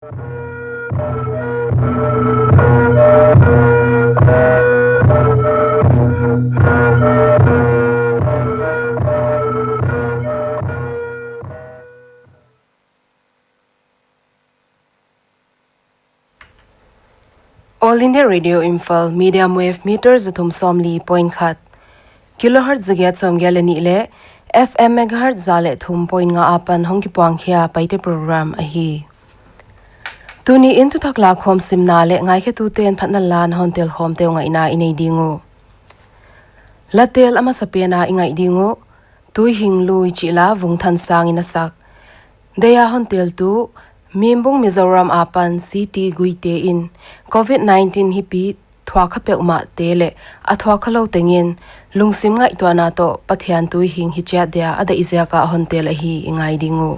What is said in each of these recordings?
All India Radio Imphal medium wave meters athum somli point khat kilohertz zagyat somgyalani le FM megahertz zale thum point nga apan hongki pangkhia paite program ahi tuni into thakla khom simna le ngai khe tu ten phatna lan hontel khom te ngai na inei dingo latel ama sapena ingai dingo tui hinglui chila vungthan sang ina sak deya hontel tu Mimbung Mizoram apan city guite in COVID-19 hipi thwa khapek ma tele athwa khalo tengin lungsim ngai to na to pathian tui hing hicha dia ada izya ka hontel hi ingai dingo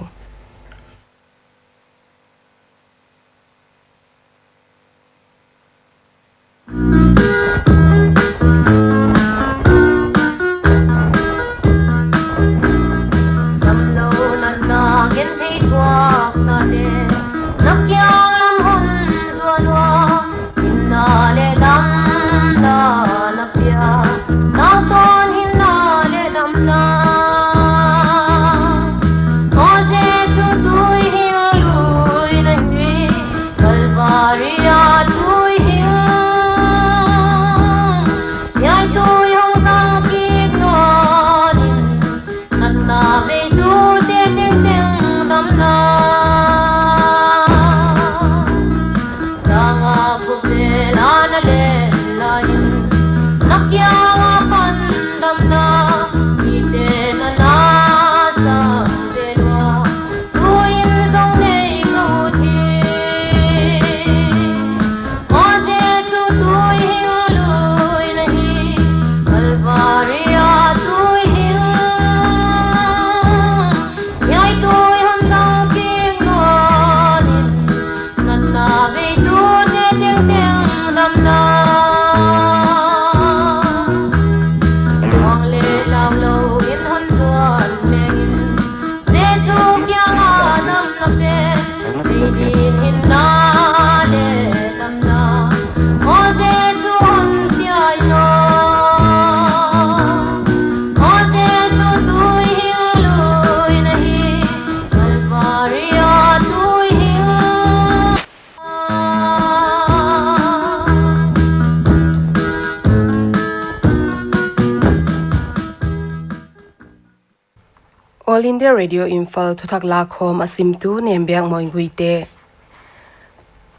All India Radio Imphal thuthak la khom asimtu nembyang moinguite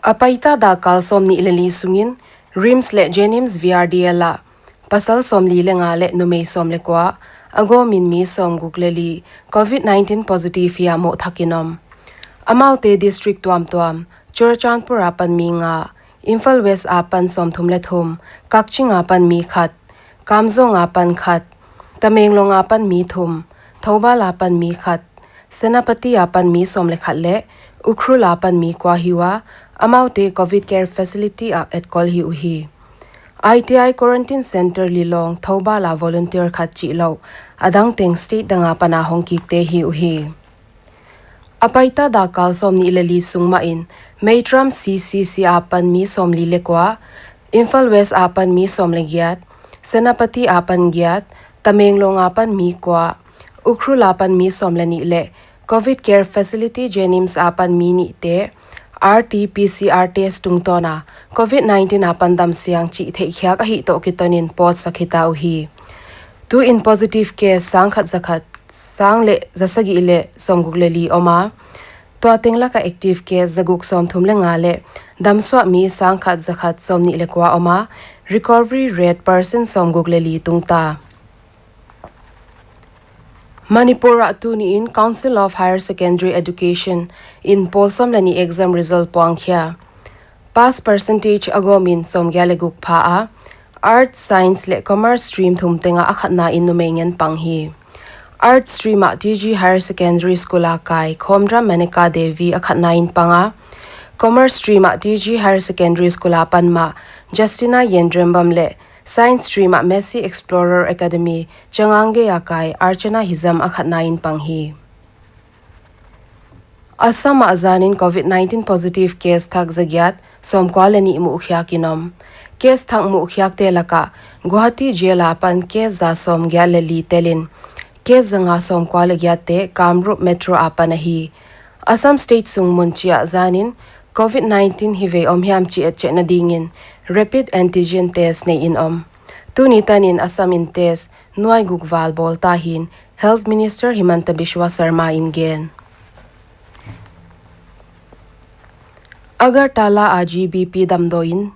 apaita da kal somni ilali sungin rims le jenims VRDL la pasal somli le nga le numei somle kwa ago min mi som gukleli COVID-19 positive ya mo thakinom amaute district tuam Churachandpur apan mi nga Imphal West apan som thumle thum Kakching apan mi khat Kamzong apan khat Tamenglong apan mi thum Thobal apan mi khat Senapati apan mi somle khat le Ukhrul apan mi kwa hiwa amaute COVID care facility at kol hi uhi ITI quarantine center lilong Thobala volunteer khat chi lo adang teng state danga pana hongki te hi uhi apaita da kal somni ilali sungma in Maitram CCC apan mi somli lekwa Imphal West apan mi somle gyat Senapati apan gyat Tamenglong apan mi kwa Ukhrul apan mi somlani le COVID care facility jenims apan mi ni te RT-PCR test tungtona COVID-19 apan dam siang chi thei khya ka hi to kitonin pot sakhita uhi tu in positive case sang khat zakhat sang le zasagi le somgugleli oma to tengla ka active case zaguk som thumle nga le damswa mi sang khat zakhat somni le kwa oma recovery rate % somgugleli tungta Manipur atuni in Council of Higher Secondary Education in Polsom lani exam result poangkhya pass percentage agomin somgyaleguk pha a art science le commerce stream thumtenga akhatna inumengen panghi art stream a TG Higher Secondary School akai Khomdra Maneka Devi akhatna in panga commerce stream a TG Higher Secondary School apanma Justina Yendrembam le Science stream at Messi Explorer Academy Changange Akai Archana Hizam Akhatnain Panghi Assam azanin COVID-19 positive case thak zagyat somkwalani mu khya kinom case thak mu khyak te laka Guwahati jela pan case za som gyalali telin case zanga somkwal gyate Kamrup metro apanahi Assam state sung munchia zanin COVID-19 hive omhyam chi etche na dingin rapid antigen test nei in tunitanin Assam in test nuai gugwal bolta hin Health Minister Himanta Biswa Sarma ingen Agartala AGBP damdoin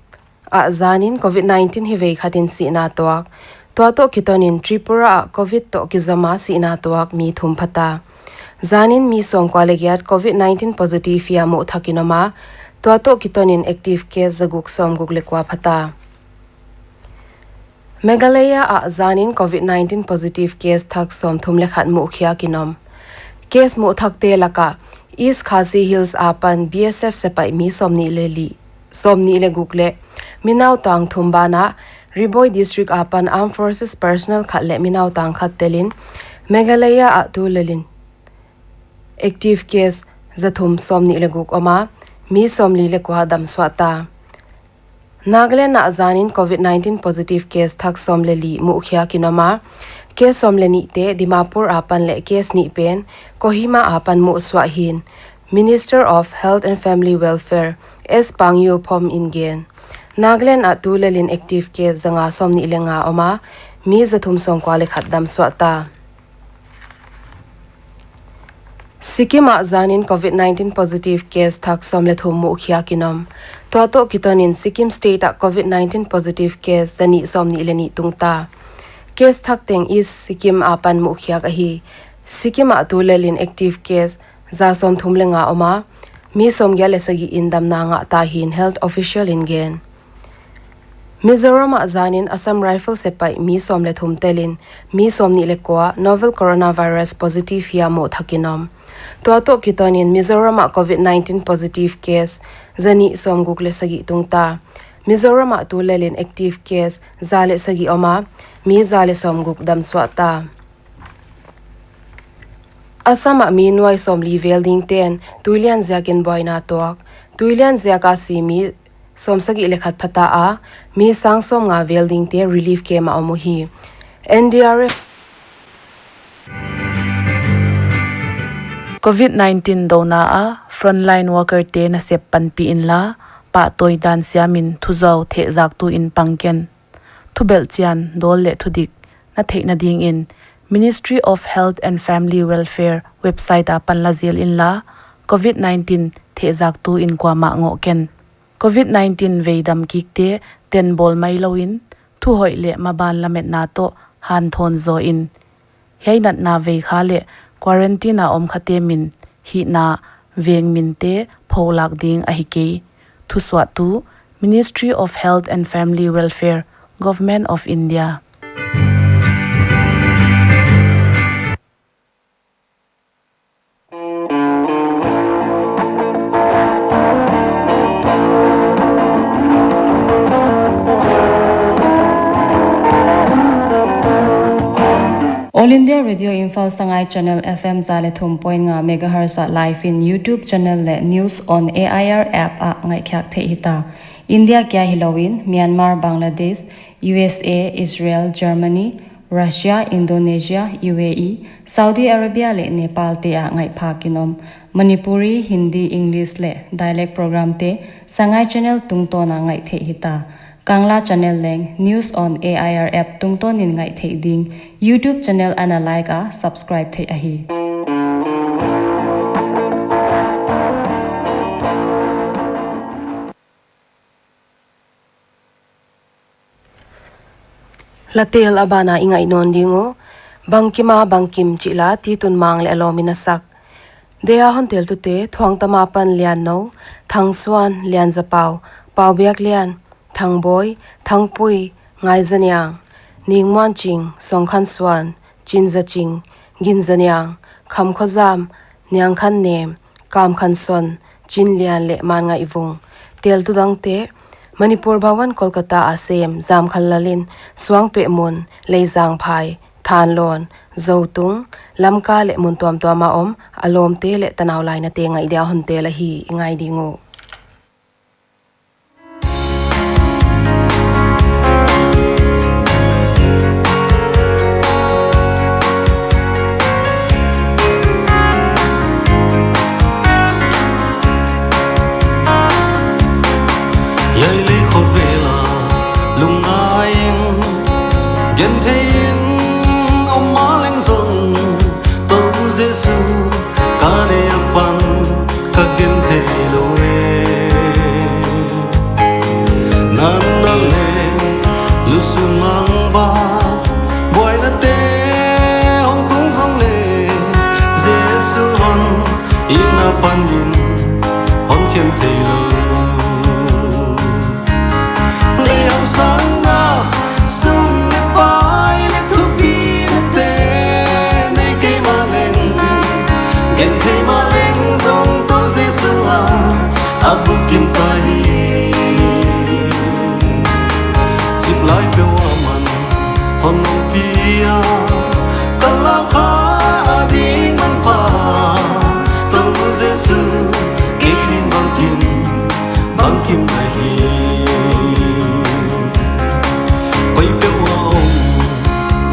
zanin COVID-19 hive khatin si na toak to kitonin Tripura COVID to kizama si na toak mi thumpata zanin mi somkwalegiat COVID-19 positive ya mo thakinoma to kitonin active case zaguk som guglekwa phata Meghalaya zanin COVID-19 positive case thak som thumlekhat mu khya kinom case mu thakte laka East Khasi Hills apan BSF sepai mi somni le gukle Minau tang thumbana Riboy district apan Armed Forces personnel khatle Minau tang khattelin Meghalaya atulelin active case zathum somni le guk oma mi somli le kwa dam swata Nagaland zanin COVID-19 positive case thak somleli mu khya kinoma case somleni te Dimapur apan le case ni pen Kohima apan mu swahin Minister of Health and Family Welfare S Pangyo Phom ingen Nagaland atulelin active case zanga somni lenga oma mi zathum somkwale khaddam swata Sikkim zanin COVID-19 positive case thak somle thum mu khya kinom to kitonin Sikkim state COVID-19 positive case zani somni leni tungta case thak teng is Sikkim apan mu khya ka hi Sikkim atulelin active case za som thumlenga oma mi som gyale sagi indam na nga ta hin health official ingen Mizoram zanin Assam Rifle sepai mi somle thum telin mi somni le kwa novel coronavirus positive ya mo thakinom to kitonin Mizoram COVID-19 positive case zani som gukle sagi tungta Mizoram tulelin active case zale sagi oma mi zale som guk dam swata Assam minwai som li velding ten tuilian zakin boy na tok tuilian zaka si mi som sagi lekhat phata a mi sang som nga velding te relief ke ma omuhi NDRF COVID-19 dona a frontline worker te na sep panpi in la pa toy dan siamin thuzau the zak tu in pangken thubel chian dol le thudik na theina ding in Ministry of Health and Family Welfare website a panla zel in la COVID-19 the zak tu in kwa ma ngo ken COVID-19 veidam kikte ten bol mai loin thu hoi le maban lamet na to han thon zo in heinat na ve khale quarantine om khate min hi na veng min te pholak ding a hi ke thu swat tu Ministry of Health and Family Welfare Government of India All India Radio Info Sangai Channel FM Zale Thum Point nga megahertz live in YouTube channel le News on AIR app a ngai khyak the hita India kya hilowin Myanmar Bangladesh USA Israel Germany Russia Indonesia UAE Saudi Arabia le Nepal te a ngai pha kinom Manipuri Hindi English le dialect program te Sangai Channel tungto na ngai the hita Kangla channel leng News on AIR app tungton in ngai thei ding YouTube channel ana like a subscribe thei ahi Latel abana ingai non dingo bangkim chila ti tun mang le alomina sak dea hontel tu te thwang tamapan lian no thang swan lian zapau pau biak lian thang boy thang pui ngai zanyang ning man ching song khan swan chin za ching gin zanyang kham khozam nyang khan nem kam khan son chin lian le man ngai vung tel tu dang te Manipur Bhawan Kolkata asem zam khallalin swang pe mun leizang phai than lon zo tung lamka le mun tuam tuama om alom te le tanaw lai na te ngai dia hon te la hi ngai dingo yai li khot vela lung aing gen thein om ma leng zong to jesu ka ne pan ka gen the lo e nan na le lu su mang ba boy na te hong kong zong le jesu hon ina pan yin hon khem the lo abukim tai chip lai pe wa man hon pia kala kha ading man pa tu jesu ke din bang kim nai hi quay pe wa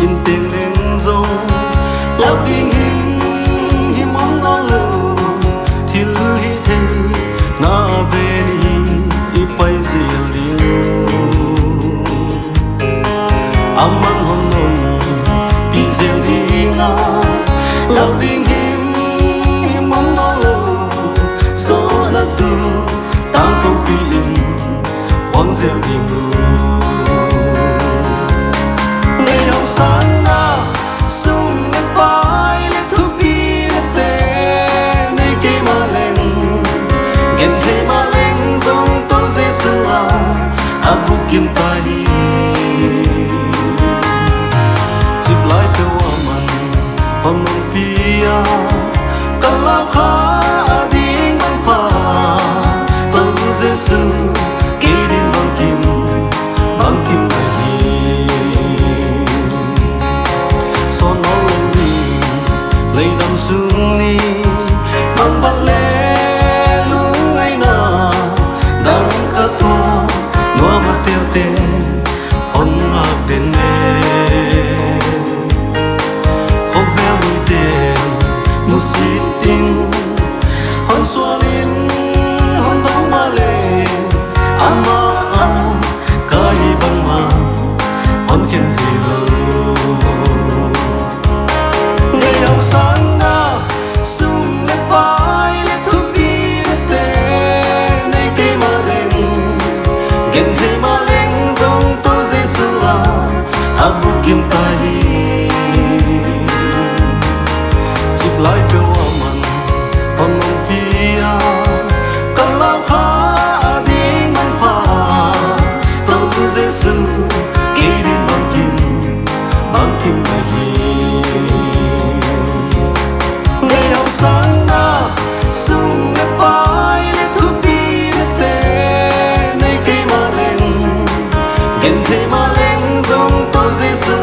in tiếng lên zong lao ding him mong na lu thil hi the na ve ni ipai zil ding amang hon non pi zil dinga lao ding him mong na lu so na tu tang ko pi in hon zil ding le yong san na sung le pai le tu pi le te ne ke ma leng gen he ma leng zong to jesu abukim tai chip lai pe wa man hon pia kala kha ading man pa to jesu ke din bang kim nai hi so no ni lei dam sung ni mang ba le abukim tai chip lai pe wa man hon pia kala kha ading man pa to jesu ke din bang kim nai hi le au sang na sung le pai le tu pi le te nei ke ma leng gen the ma leng zong to jesu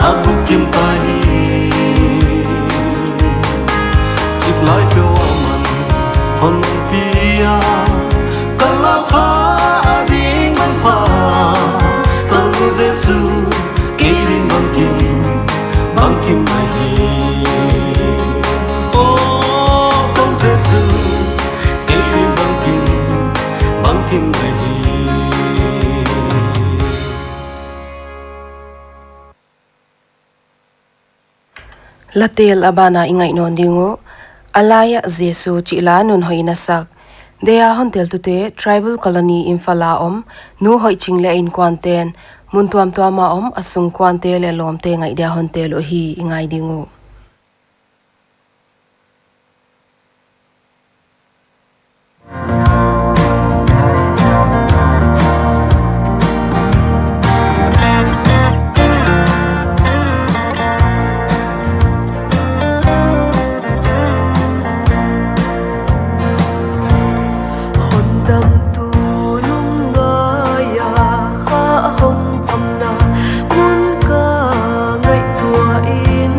abukim tai chip lai pe wa man hon pia kala kha ading man pa to jesu ke din bang kim nai hi oh to jesu ke din bang kim nai hi latel abana ingai non dingo alaya jesu chila nun hoina sak deya hontel tute tribal colony infala om nu hoi chingle in kwanten mun tuam tuama om asung kwante le lom te ngai dia hontel o hi ingai dingo hong pam na mun ka ngai tua in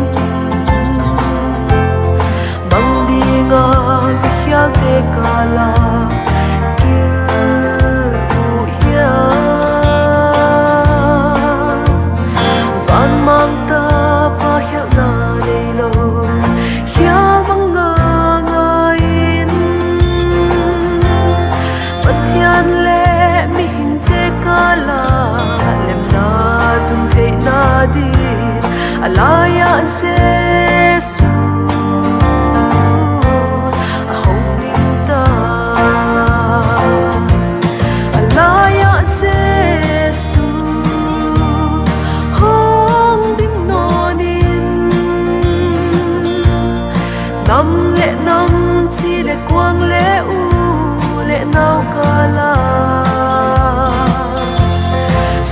kala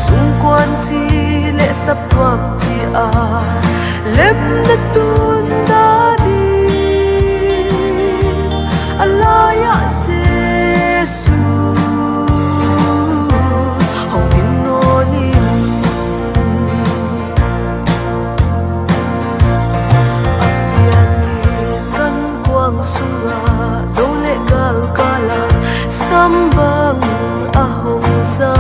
sung quan chi le sap tuam chi a lem na tun na di alaya se su hong bin no ni apian ni kan quang sunga dole gal kala sambang ahong sa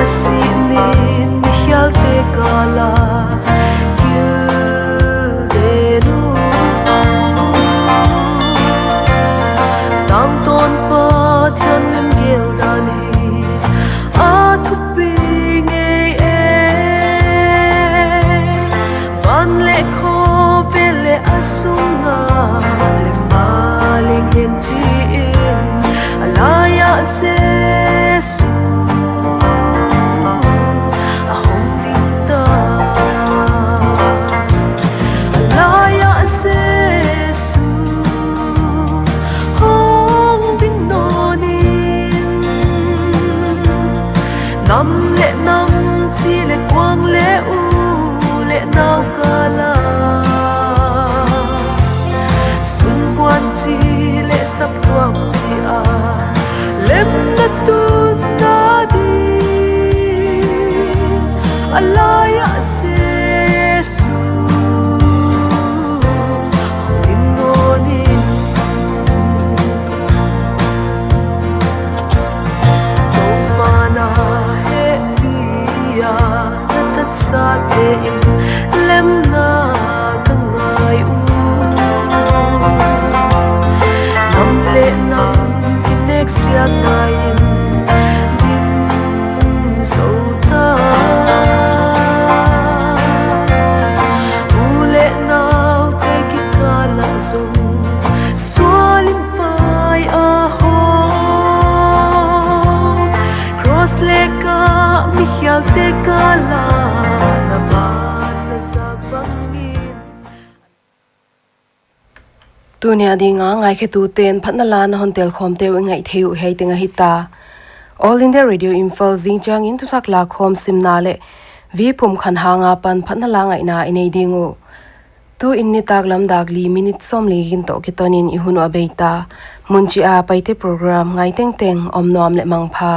asinin hial te kala denu tang ton pa thian lim gel dan hi a thup pi nge e van le kho ve le asunga le ma le gen chi in alaya se su ahong ding ta alaya se su hong ding no nin nam le nam si le quang le u le nau kala sung quan chi le sap tuam chi a lem na tu na di alaya se su in no ni to mana he dia na tat sa te in lem na kan ngai u nam le nam inek sia nai dim so ta ule nau te ki kala zong sualim pai a ho cross le ka mi hial te kala na ba na sa bangin tunia dinga ngai khe tu ten phatna la na hon tel khom te ngai theu hei tenga hita All India Radio Info Zinjang in tutak la khom simna le vi pum khan hanga pan phatna la ngai na inei dingu tu inni tak lam dak li minute som li gin to ki tonin ihun abeita munchi a paite program ngai teng teng om nom le mangpha